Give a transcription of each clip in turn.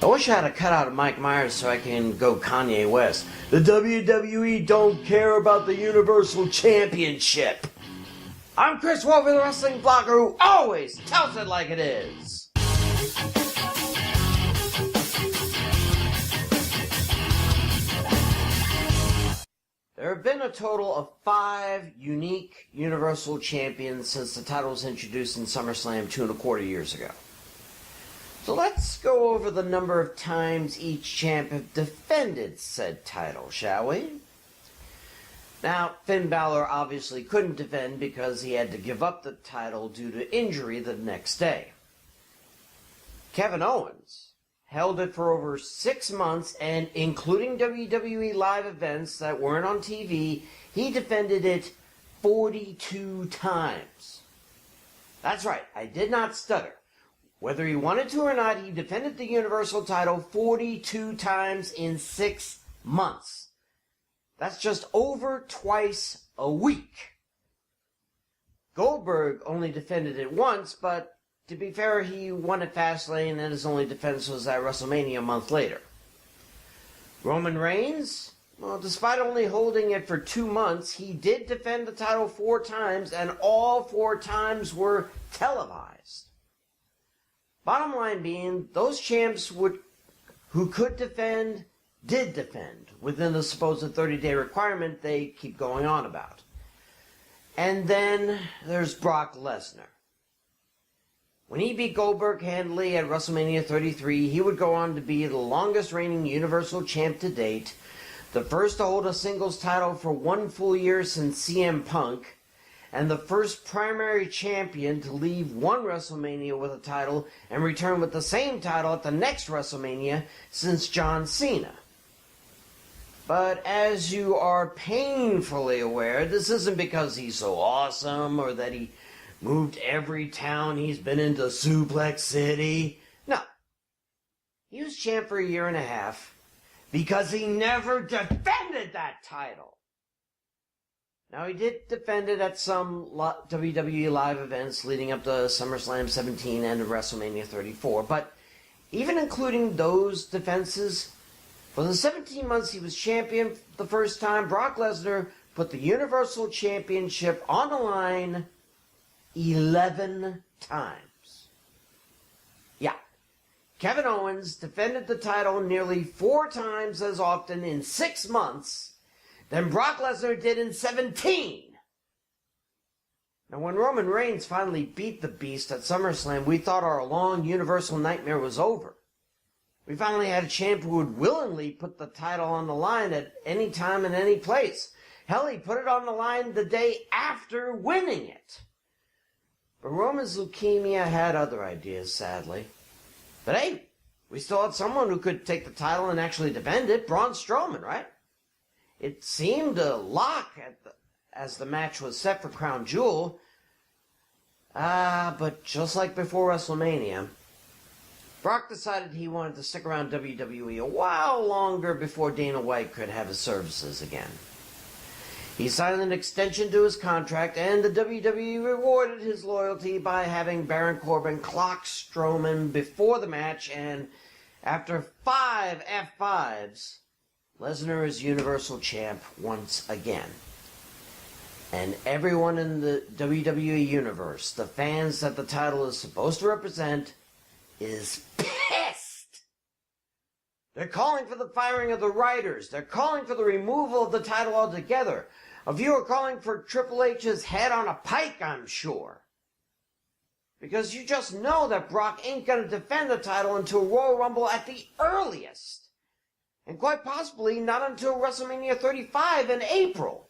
I wish I had a cutout of Mike Myers so I can go Kanye West. The WWE don't care about the Universal Championship. I'm Chris Wolvie, the wrestling blogger who always tells it like it is. There have been a total of 5 unique Universal Champions since the title was introduced in SummerSlam 2¼ years ago. So let's go over the number of times each champ have defended said title, shall we? Now, Finn Balor obviously couldn't defend because he had to give up the title due to injury the next day. Kevin Owens held it for over 6 months, and including WWE live events that weren't on TV, he defended it 42 times. That's right, I did not stutter. Whether he wanted to or not, he defended the Universal title 42 times in 6 months. That's just over twice a week. Goldberg only defended it once, but to be fair, he won at Fastlane and his only defense was at WrestleMania a month later. Roman Reigns, well, despite only holding it for 2 months, he did defend the title 4 times, and all 4 times were televised. Bottom line being, those champs who could defend, did defend, within the supposed 30-day requirement they keep going on about. And then there's Brock Lesnar. When he beat Goldberg handily at WrestleMania 33, he would go on to be the longest reigning Universal Champ to date, the first to hold a singles title for 1 full year since CM Punk, and the first primary champion to leave one WrestleMania with a title and return with the same title at the next WrestleMania since John Cena. But as you are painfully aware, this isn't because he's so awesome or that he moved every town he's been into Suplex City. No. He was champ for 1.5 years because he never defended that title. Now, he did defend it at some WWE live events leading up to SummerSlam 17 and WrestleMania 34, but even including those defenses, for the 17 months he was champion the first time, Brock Lesnar put the Universal Championship on the line 11 times. Yeah, Kevin Owens defended the title nearly 4 times as often in 6 months than Brock Lesnar did in 17. Now, when Roman Reigns finally beat the Beast at SummerSlam, we thought our long Universal nightmare was over. We finally had a champ who would willingly put the title on the line at any time and any place. Hell, he put it on the line the day after winning it. But Roman's leukemia had other ideas, sadly. But hey, we still had someone who could take the title and actually defend it, Braun Strowman, right? It seemed a lock as the match was set for Crown Jewel. But just like before WrestleMania, Brock decided he wanted to stick around WWE a while longer before Dana White could have his services again. He signed an extension to his contract, and the WWE rewarded his loyalty by having Baron Corbin clock Strowman before the match, and after 5 F5s, Lesnar is Universal Champ once again. And everyone in the WWE Universe, the fans that the title is supposed to represent, is pissed. They're calling for the firing of the writers. They're calling for the removal of the title altogether. A few are calling for Triple H's head on a pike, I'm sure. Because you just know that Brock ain't going to defend the title until Royal Rumble at the earliest. And quite possibly not until WrestleMania 35 in April.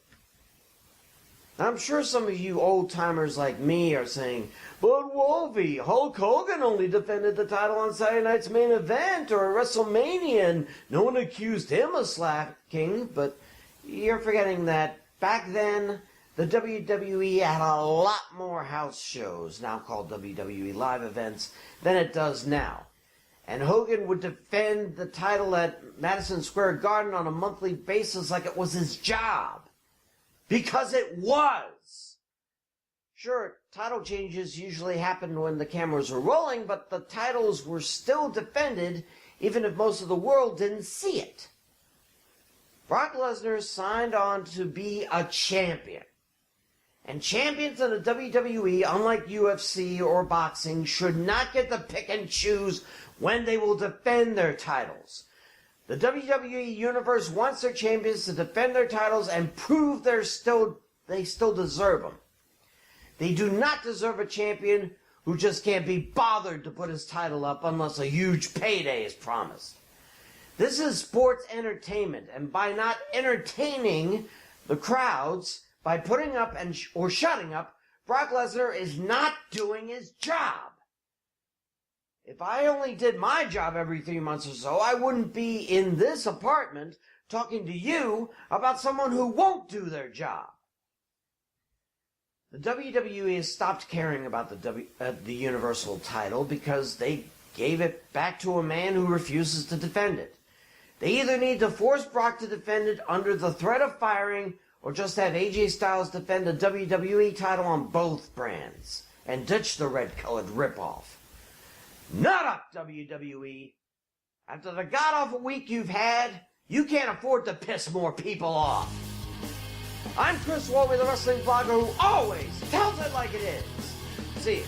Now, I'm sure some of you old-timers like me are saying, but Wolvie, Hulk Hogan only defended the title on Saturday Night's Main Event or WrestleMania, and no one accused him of slacking. But you're forgetting that back then, the WWE had a lot more house shows, now called WWE live events, than it does now. And Hogan would defend the title at Madison Square Garden on a monthly basis like it was his job. Because it was. Sure, title changes usually happened when the cameras were rolling, but the titles were still defended even if most of the world didn't see it. Brock Lesnar signed on to be a champion. And champions in the WWE, unlike UFC or boxing, should not get to pick and choose when they will defend their titles. The WWE Universe wants their champions to defend their titles and prove they still deserve them. They do not deserve a champion who just can't be bothered to put his title up unless a huge payday is promised. This is sports entertainment, and by not entertaining the crowds, by putting up or shutting up, Brock Lesnar is not doing his job. If I only did my job every 3 months or so, I wouldn't be in this apartment talking to you about someone who won't do their job. The WWE has stopped caring about the Universal title because they gave it back to a man who refuses to defend it. They either need to force Brock to defend it under the threat of firing or just have AJ Styles defend the WWE title on both brands and ditch the red-colored ripoff. Nut up, WWE! After the god-awful week you've had, you can't afford to piss more people off. I'm Chris Wolvie, the wrestling blogger who always tells it like it is. See you.